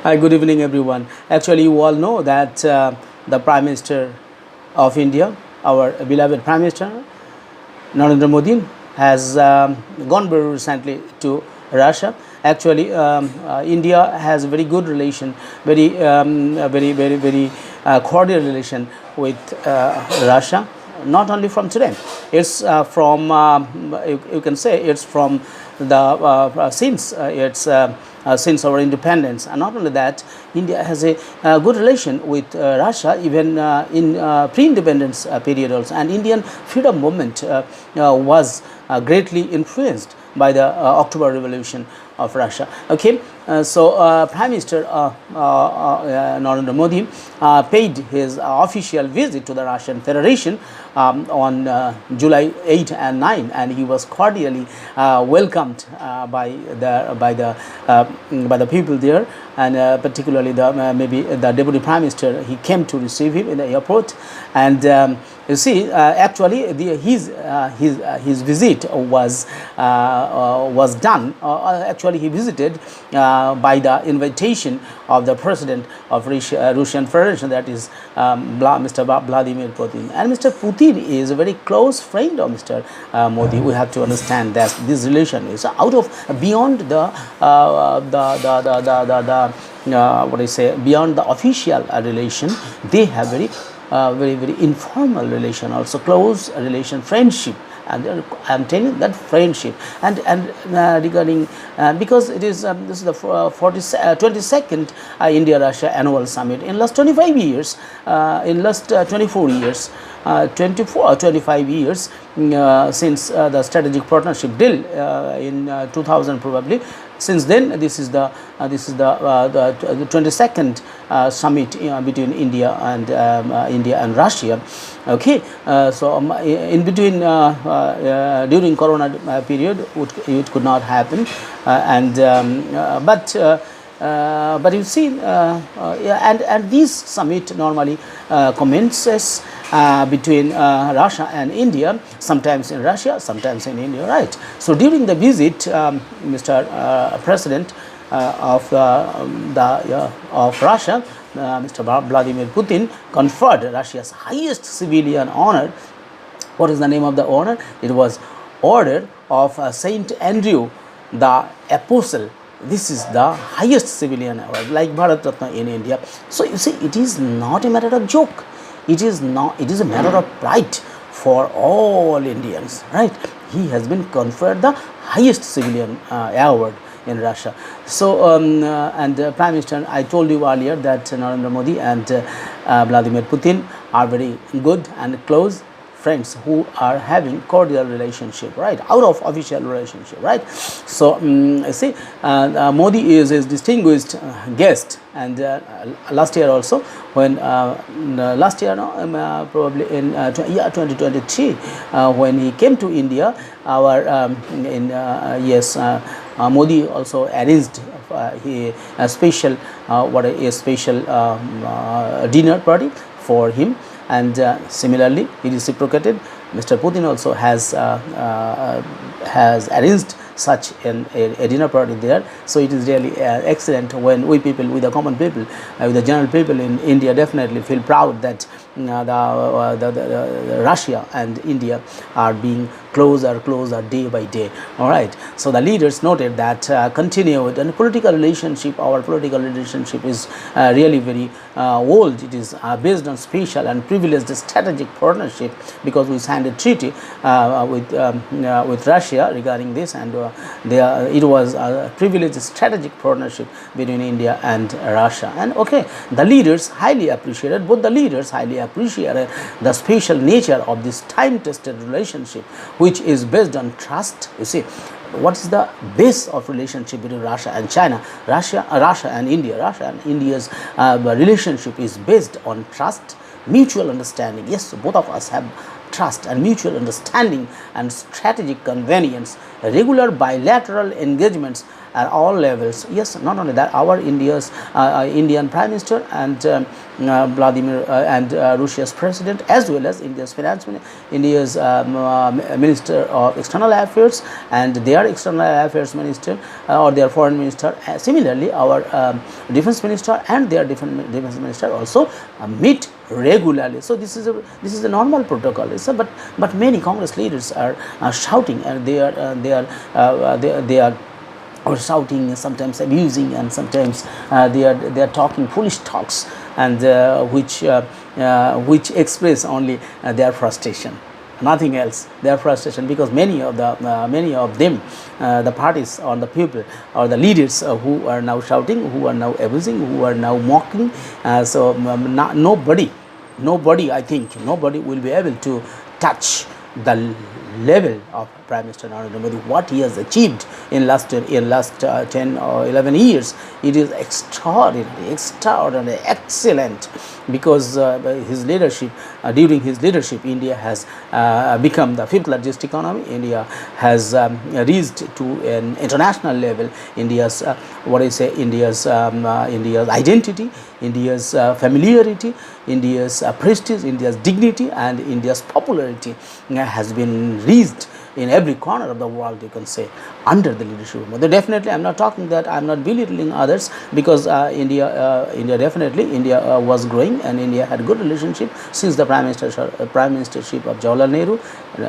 Hi, good evening, everyone. Actually, you all know that the Prime Minister of India, our beloved Prime Minister Narendra Modi, has gone very recently to Russia. Actually, India has a very good relation, very cordial relation with Russia. Not only from today, it's from you can say it's from the since our independence. And not only that, India has a good relation with Russia even in pre-independence period also. And Indian freedom movement was greatly influenced by the October Revolution of Russia. Okay, Prime Minister Narendra Modi paid his official visit to the Russian Federation on July 8 and 9, and he was cordially welcomed by the people there, and particularly maybe the Deputy Prime Minister. He came to receive him in the airport, and you see, actually, his visit was done. Actually, he visited by the invitation of the President of Russian Federation, that is Mr. Vladimir Putin. And Mr. Putin is a very close friend of Mr. Modi. We have to understand that this relation is out of beyond what I say, beyond the official relation. They have very informal relation, also close relation, friendship. And I'm telling that friendship, and regarding because it is this is the 22nd India Russia annual summit in last 25 years, in last 24 years, 24 or 25 years since the strategic partnership deal in 2000 probably. Since then, this is the 22nd summit between India and Russia. Okay, in between during Corona period, it could not happen, but you see, and this summit normally commences between Russia and India, sometimes in Russia, sometimes in India, right? So during the visit, Mr. President of Russia, Mr. Vladimir Putin, conferred Russia's highest civilian honor. What is the name of the honor? It was Order of Saint Andrew the Apostle. This is the highest civilian award, like Bharat Ratna in India. So you see, it is not a matter of joke. It is not. It is a matter of pride for all Indians, right? He has been conferred the highest civilian award in Russia. So and Prime Minister, I told you earlier that Narendra Modi and Vladimir Putin are very good and close friends who are having cordial relationship, right, out of official relationship, right? So see, Modi is his distinguished guest, and last year also, when last year, no, probably in 2023, when he came to India, our Modi also arranged a special dinner party for him. And similarly, he reciprocated. Mr. Putin also has arranged such a dinner party there. So it is really excellent when we people, with the common people, with the general people in India, definitely feel proud that the Russia and India are being closer day by day. All right. So the leaders noted that continued and political relationship, our political relationship is really very old. It is based on special and privileged strategic partnership, because we signed a treaty with Russia regarding this, and it was a privileged strategic partnership between India and Russia. And okay, the leaders highly appreciated, both the leaders highly appreciated the special nature of this time-tested relationship, which is based on trust. You see, what is the base of relationship between Russia and China? Russia and India. Russia and India's relationship is based on trust, mutual understanding. Yes, both of us have trust and mutual understanding and strategic convenience. Regular bilateral engagements at all levels. Yes, not only that, our Indian Prime Minister and Vladimir and Russia's president, as well as India's finance minister, India's Minister of External Affairs and their External Affairs Minister or their Foreign Minister. Similarly, our Defense Minister and their Defense Minister also meet regularly. So this is a normal protocol. So, but many Congress leaders are shouting, and they are or shouting, sometimes abusing, and sometimes they are talking foolish talks, and which express only their frustration, nothing else, their frustration, because many of them, the parties or the people or the leaders who are now shouting, who are now abusing, who are now mocking, nobody, I think nobody will be able to touch the level of Prime Minister Narendra Modi, what he has achieved in last 10 or 11 years. It is extraordinary, excellent, because his leadership, during his leadership, India has become the 5th largest economy. India has reached to an international level. India's India's identity, India's familiarity, India's prestige, India's dignity, and India's popularity has been reached in every corner of the world, you can say, under the leadership of Modi. Definitely, I am not talking that, I am not belittling others, because India was growing, and India had good relationship since the prime ministership of Jawaharlal Nehru,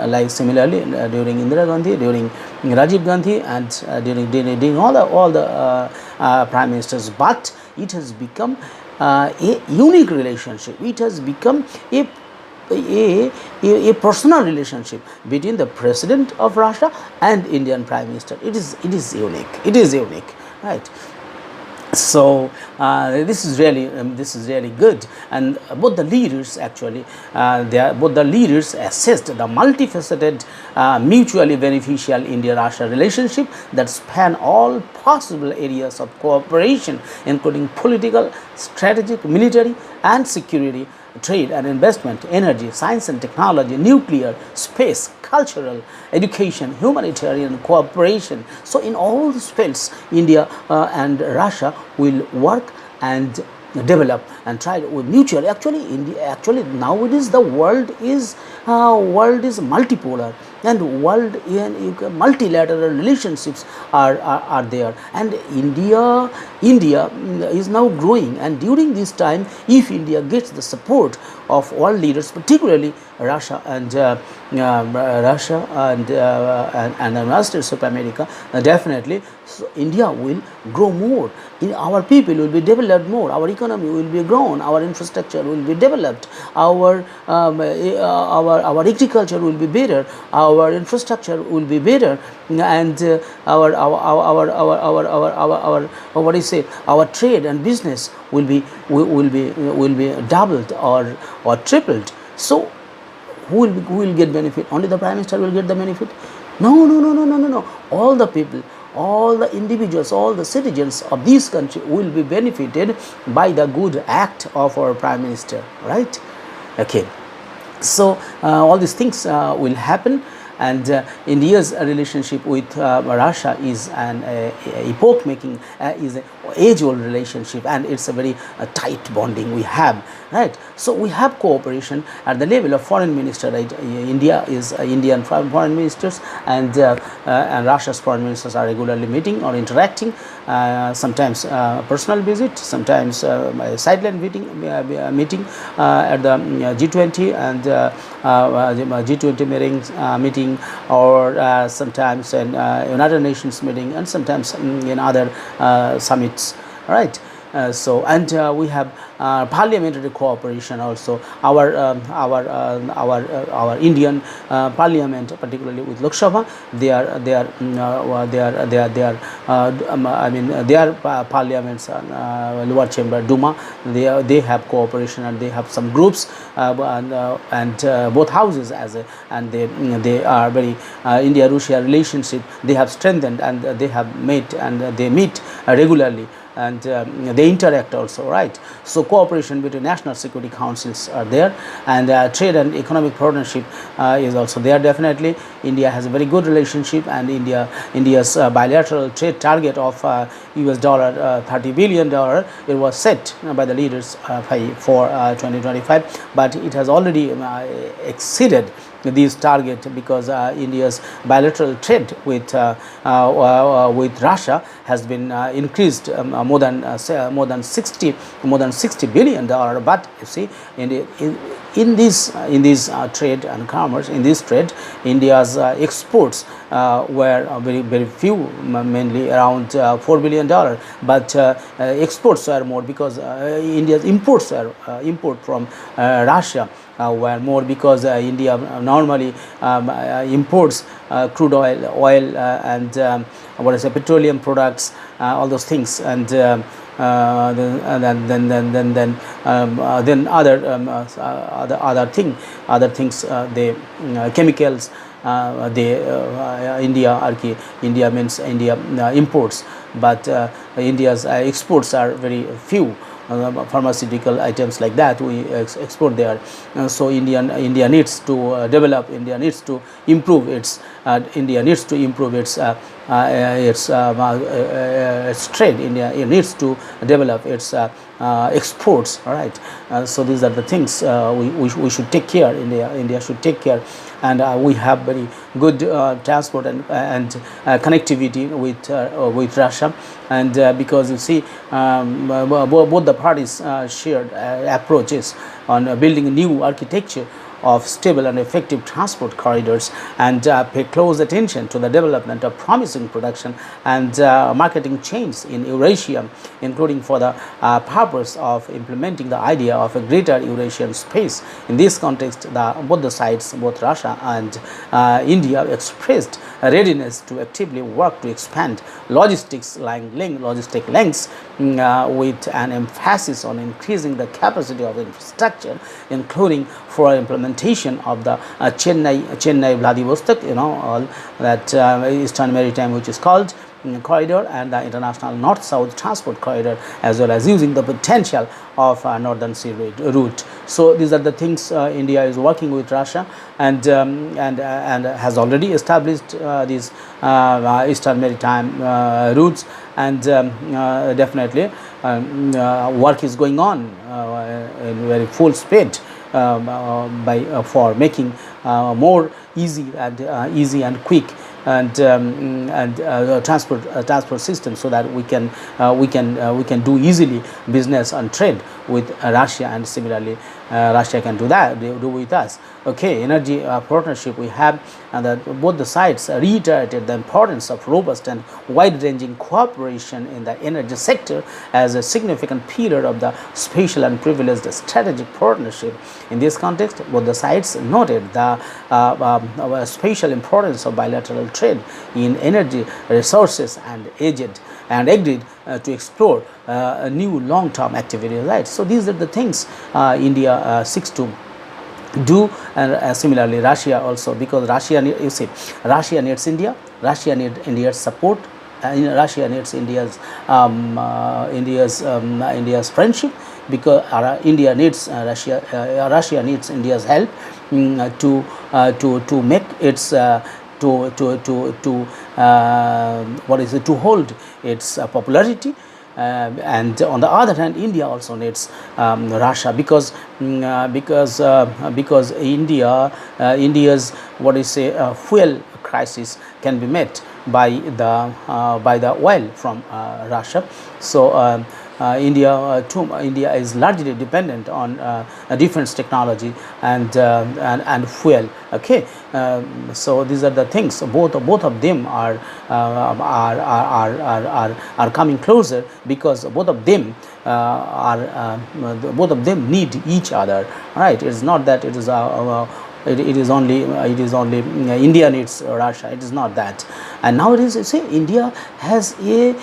like similarly during Indira Gandhi, during Rajiv Gandhi, and during all the prime ministers. But it has become a unique relationship. It has become a personal relationship between the President of Russia and Indian Prime Minister. It is unique. It is unique, right? So this is really good, and both the leaders actually both the leaders assessed the multifaceted, mutually beneficial India-Russia relationship that span all possible areas of cooperation, including political, strategic, military, and security, trade and investment, energy, science and technology, nuclear, space, cultural, education, humanitarian cooperation. So in all these fields, India and Russia will work and develop and try with mutual. Actually nowadays the world is multipolar, and world in multilateral relationships are there, and India is now growing. And during this time, if India gets the support of world leaders, particularly Russia and the United States of America, definitely so India will grow more. Our people will be developed more. Our economy will be grown. Our infrastructure will be developed. Our agriculture will be better. Our infrastructure will be better, and our trade and business will be doubled or tripled. So who will get benefit? Only the Prime Minister will get the benefit? No. All the people, all the individuals, all the citizens of this country will be benefited by the good act of our Prime Minister, right? Okay, so all these things will happen, and India's relationship with Russia is an epoch-making, is an age-old relationship, and it's a very tight bonding we have, right? So we have cooperation at the level of foreign minister, right? India is Indian foreign ministers, and Russia's foreign ministers are regularly meeting or interacting, sometimes personal visit, sometimes sideline meeting at the G20 and G20 meeting, or sometimes in United Nations meeting, and sometimes in other summits, right? We have parliamentary cooperation also. Our Indian Parliament, particularly with Lok Sabha, their parliaments, lower chamber Duma, they have cooperation, and they have some groups, and both houses and they are very India-Russia relationship they have strengthened, and they have met, and they meet regularly. and they interact also, right? So cooperation between national security councils are there, and trade and economic partnership is also there. Definitely, India has a very good relationship, and India's bilateral trade target of US dollar $30 billion, it was set by the leaders for 2025, but it has already exceeded this target, because India's bilateral trade with Russia has been increased more than 60 billion dollar. But you see, in this trade and commerce, in this trade, India's exports were very few, mainly around $4 billion. But exports were more, because India's imports were import from Russia were more, because India normally imports crude oil and petroleum products, all those things, and then other things, the chemicals. India means India imports, but India's exports are very few. Pharmaceutical items like that we export there. So India needs to develop. India needs to improve its trade. India needs to develop its exports. All right. So these are the things we should take care. India should take care, and we have very good transport and connectivity with Russia, and because you see, both the parties shared approaches on building new architecture of stable and effective transport corridors, and pay close attention to the development of promising production and marketing chains in Eurasia, including for the purpose of implementing the idea of a greater Eurasian space. In this context, both the sides, both Russia and India, expressed a readiness to actively work to expand logistic links with an emphasis on increasing the capacity of infrastructure, including for implementation of the Chennai Vladivostok, all that Eastern Maritime, which is called corridor, and the international north-south transport corridor, as well as using the potential of northern sea route. So these are the things India is working with Russia, and has already established these Eastern Maritime routes, and definitely work is going on in very full speed for making more easy and quick and transport system, so that we can do easily business and trade with Russia, and similarly Russia can do with us. Okay, energy partnership we have, and that both the sides reiterated the importance of robust and wide-ranging cooperation in the energy sector as a significant pillar of the special and privileged strategic partnership. In this context, both the sides noted the special importance of bilateral trade in energy resources, and agreed to explore new long-term activities. Right. So these are the things India seeks to do, and similarly Russia also, because Russia needs India, Russia needs India's support, Russia needs India's friendship, because India needs Russia needs India's help to make its to hold its popularity. And on the other hand, India also needs Russia, because India's fuel crisis can be met by the oil from Russia. So India is largely dependent on defense technology and fuel. Okay, so these are the things. Both of them are coming closer, because both of them need each other. Right? It's not that it is it is only India needs Russia. It is not that. And nowadays, you see, India has a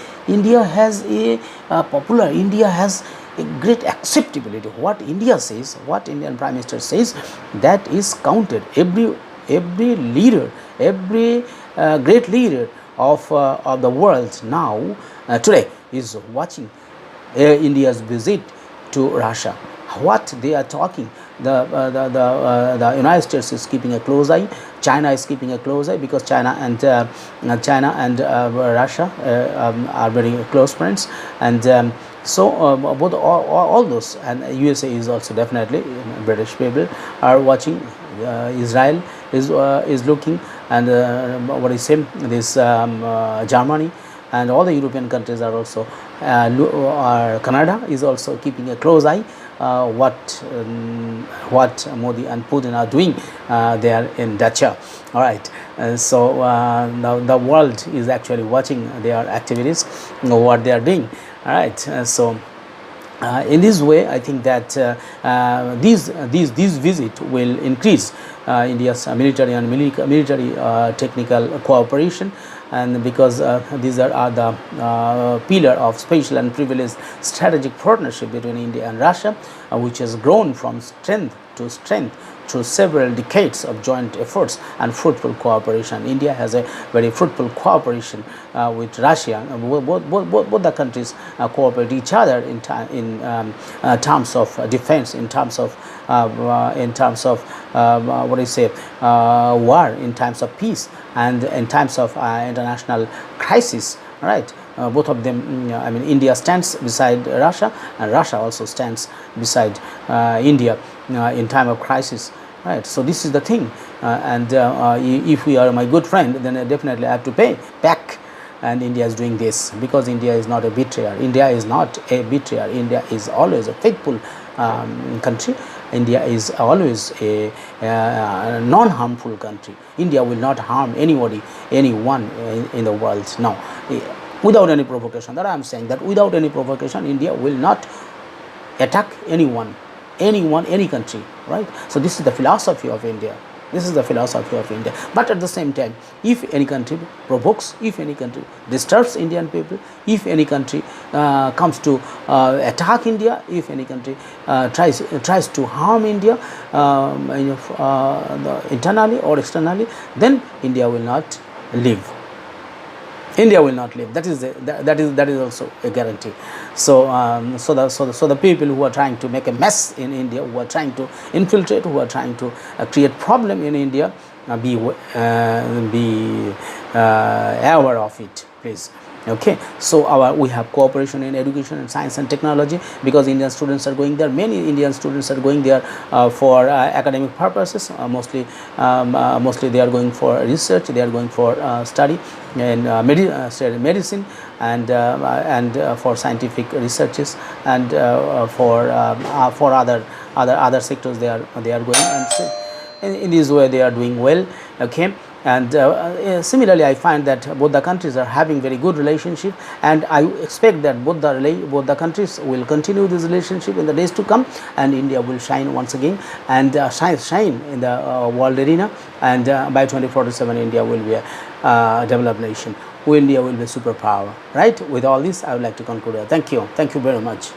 great acceptability. What India says, what Indian Prime Minister says, that is counted. Every leader, every great leader of the world now today is watching India's visit to Russia. What they are talking, the United States is keeping a close eye. China is keeping a close eye, because China and Russia are very close friends, and so both all those, and USA is also definitely, British people are watching. Israel is looking, and what is same, this Germany and all the European countries are also, Canada is also keeping a close eye what Modi and Putin are doing there in Dacha. All right, so now the world is actually watching their activities, what they are doing. All right, so in this way, I think that this visit will increase India's military and military technical cooperation, and because these are the pillar of special and privileged strategic partnership between India and Russia, which has grown from strength to strength through several decades of joint efforts and fruitful cooperation. India has a very fruitful cooperation with Russia. Both the countries cooperate each other in terms of defense, in terms of what do you say, war, in times of peace, and in times of international crisis. Right, both of them, I mean, India stands beside Russia, and Russia also stands beside India in time of crisis. Right, so this is the thing, and if we are my good friend, then I definitely have to pay back. And India is doing this because India is not a betrayer. India is not a betrayer. India is always a faithful country. India is always a non-harmful country. India will not harm anybody, anyone in the world. No, without any provocation. That I am saying, that without any provocation, India will not attack anyone, any country. Right. So this is the philosophy of India. This is the philosophy of India. But at the same time, if any country provokes, if any country disturbs Indian people, if any country comes to attack India, if any country tries to harm India internally or externally, then India will not live. India will not live. That is also a guarantee. So so the people who are trying to make a mess in India, who are trying to infiltrate, who are trying to create problem in India, be aware of it, please. Okay, so we have cooperation in education and science and technology, because Indian students are going there. Many Indian students are going there for academic purposes. Mostly they are going for research. They are going for study in medicine and for scientific researches, and for other sectors they are going, and so in this way they are doing well. Okay. And similarly, I find that both the countries are having very good relationship, and I expect that both the countries will continue this relationship in the days to come, and India will shine once again, and shine in the world arena, and by 2047 India will be a developed nation. India will be a superpower. Right. With all this, I would like to conclude. Thank you very much.